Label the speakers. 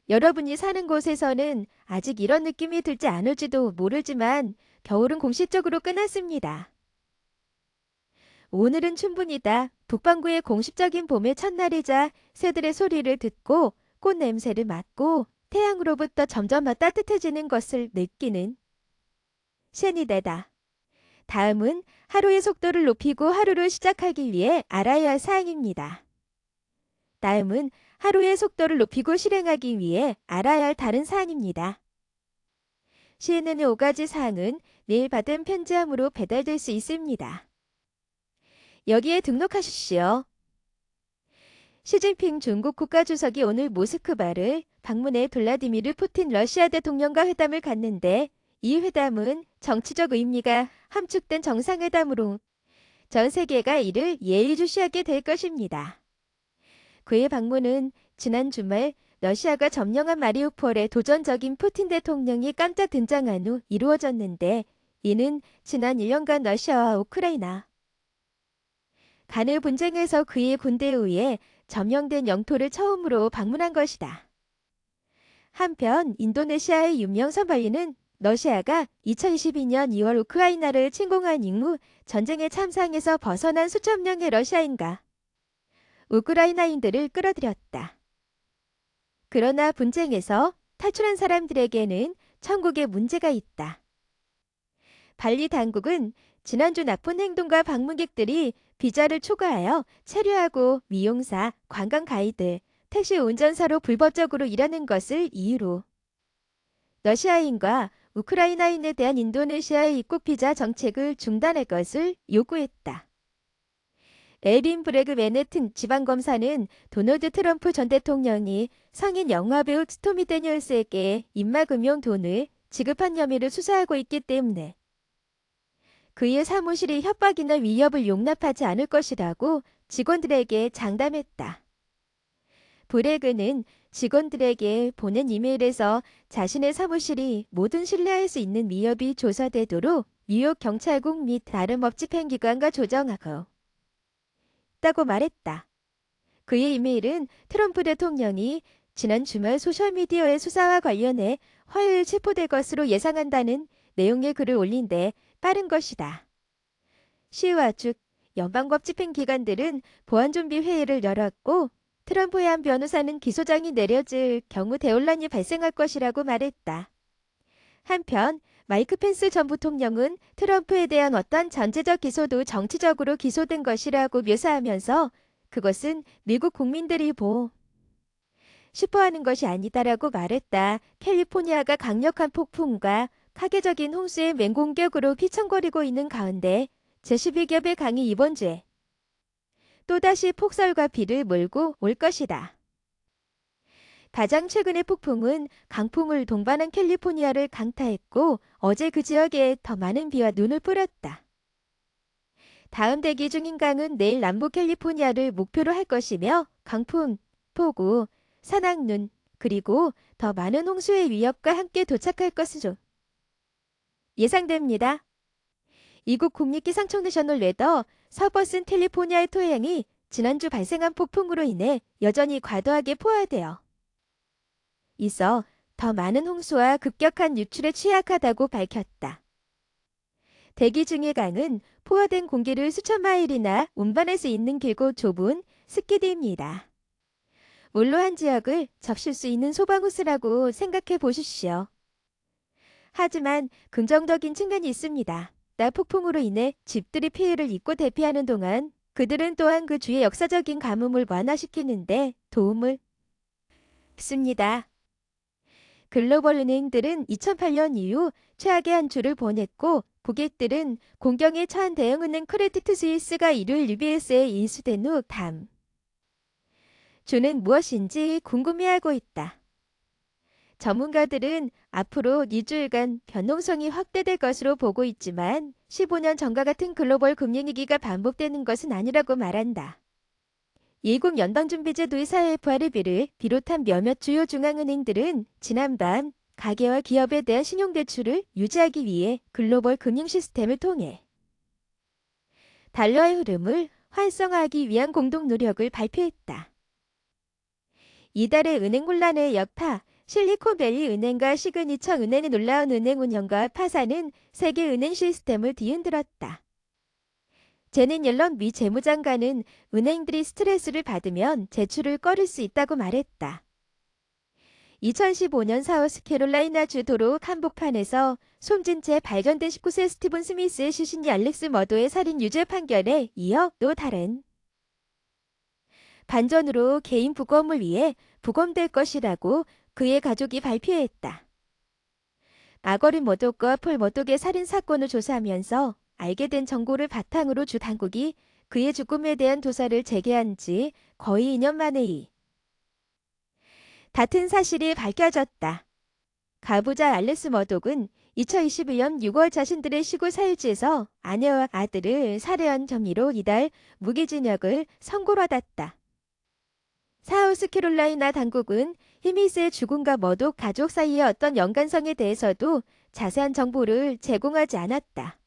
Speaker 1: 여러분이 사는 곳에서는 아직 이런 느낌이 들지 않을지도 모르지만 겨울은 공식적으로 끝났습니다. 오늘은 충분히다. 북반구의 공식적인 봄의 첫날이자 새들의 소리를 듣고 꽃 냄새를 맡고 태양으로부터 점점 더 따뜻해지는 것을 느끼는 신이 되다. 다음은 하루의 속도를 높이고 하루를 시작하기 위해 알아야 할 사항입니다. 다음은 하루의 속도를 높이고 실행하기 위해 알아야 할 다른 사항입니다. 시에는 5가지 사항은 내일 받은 편지함으로 배달될 수 있습니다. 여기에 등록하십시오. 시진핑 중국 국가주석이 오늘 모스크바를 방문해 블라디미르 푸틴 러시아 대통령과 회담을 갖는데 이 회담은 정치적 의미가 함축된 정상회담으로 전 세계가 이를 예의주시하게 될 것입니다. 그의 방문은 지난 주말 러시아가 점령한 마리우폴에 도전적인 푸틴 대통령이 깜짝 등장한 후 이루어졌는데 이는 지난 1년간 러시아와 우크라이나 간의 분쟁에서 그의 군대에 의해 점령된 영토를 처음으로 방문한 것이다. 한편 인도네시아의 유명 선발리는 러시아가 2022년 2월 우크라이나를 침공한 이후 전쟁의 참상에서 벗어난 수천 명의 러시아인과 우크라이나인들을 끌어들였다. 그러나 분쟁에서 탈출한 사람들에게는 천국에 문제가 있다. 발리 당국은 지난주 나쁜 행동과 방문객들이 비자를 초과하여 체류하고 미용사, 관광 가이드, 택시 운전사로 불법적으로 일하는 것을 이유로 러시아인과 우크라이나인에 대한 인도네시아의 입국 비자 정책을 중단할 것을 요구했다. 에린 브래그 맨해튼 지방검사는 도널드 트럼프 전 대통령이 성인 영화배우 스토미 데니얼스에게 입막음용 돈을 지급한 혐의를 수사하고 있기 때문에 그의 사무실이 협박이나 위협을 용납하지 않을 것이라고 직원들에게 장담했다. 브래그는 직원들에게 보낸 이메일에서 자신의 사무실이 모든 신뢰할 수 있는 위협이 조사되도록 뉴욕 경찰국 및 다른 법 집행기관과 조정하고 있다고 말했다. 그의 이메일은 트럼프 대통령이 지난 주말 소셜미디어의 수사와 관련해 화요일 체포될 것으로 예상한다는 내용의 글을 올린 데 따른 것이다. 시와 즉 연방법 집행기관들은 보안준비 회의를 열었고 트럼프의 한 변호사는 기소장이 내려질 경우 대혼란이 발생할 것이라고 말했다. 한편 마이크 펜스 전 부통령은 트럼프에 대한 어떠한 전제적 기소도 정치적으로 기소된 것이라고 묘사하면서 그것은 미국 국민들이 싶어하는 것이 아니다라고 말했다. 캘리포니아가 강력한 폭풍과 파괴적인 홍수의 맹공격으로 휘청거리고 있는 가운데 제12겹의 강이 이번 주에 또다시 폭설과 비를 몰고 올 것이다. 가장 최근의 폭풍은 강풍을 동반한 캘리포니아를 강타했고 어제 그 지역에 더 많은 비와 눈을 뿌렸다. 다음 대기 중인 강은 내일 남부 캘리포니아를 목표로 할 것이며 강풍, 폭우, 산악눈, 그리고 더 많은 홍수의 위협과 함께 도착할 것으로 예상됩니다. 이국 국립기상청 내셔널 웨더 서버슨 캘리포니아의 토양이 지난주 발생한 폭풍으로 인해 여전히 과도하게 포화되어 있어 더 많은 홍수와 급격한 유출에 취약하다고 밝혔다. 대기 중의 강은 포화된 공기를 수천 마일이나 운반할 수 있는 길고 좁은 스키드입니다. 물로 한 지역을 적실 수 있는 소방호스라고 생각해 보십시오. 하지만 긍정적인 측면이 있습니다. 폭풍으로 인해 집들이 피해를 입고 대피하는 동안 그들은 또한 그 주의 역사적인 가뭄을 완화시키는데 도움을 씁니다. 글로벌 은행들은 2008년 이후 최악의 한 주를 보냈고 고객들은 공경에 처한 대형은행 크레디트 스위스가 일요일 UBS에 인수된 후 다음 주는 무엇인지 궁금해하고 있다. 전문가들은 앞으로 2주일간 변동성이 확대될 것으로 보고 있지만 15년 전과 같은 글로벌 금융위기가 반복되는 것은 아니라고 말한다. 미국 연방준비제 도의사 FRB를 비롯한 몇몇 주요 중앙은행들은 지난밤 가계와 기업에 대한 신용대출을 유지하기 위해 글로벌 금융 시스템을 통해 달러의 흐름을 활성화하기 위한 공동 노력을 발표했다. 이달의 은행 혼란의 여파, 실리콘밸리 은행과 시그니처 은행의 놀라운 은행 운영과 파산은 세계 은행 시스템을 뒤흔들었다. 제넷 옐런 미 재무장관은 은행들이 스트레스를 받으면 제출을 꺼릴 수 있다고 말했다. 2015년 사우스캐롤라이나주 도로 한복판에서 숨진 채 발견된 19세 스티븐 스미스의 시신이 알렉스 머도의 살인 유죄 판결에 이어 또 다른 반전으로 개인 부검을 위해 부검될 것이라고 그의 가족이 발표했다. 마거린 머독과 폴 머독의 살인 사건을 조사하면서 알게 된 정보를 바탕으로 주 당국이 그의 죽음에 대한 조사를 재개한 지 거의 2년 만에 같은 사실이 밝혀졌다. 가부자 알렉스 머독은 2021년 6월 자신들의 시골 사유지에서 아내와 아들을 살해한 혐의로 이달 무기징역을 선고받았다. 사우스캐롤라이나 당국은 히미스의 죽음과 머독 가족 사이의 어떤 연관성에 대해서도 자세한 정보를 제공하지 않았다.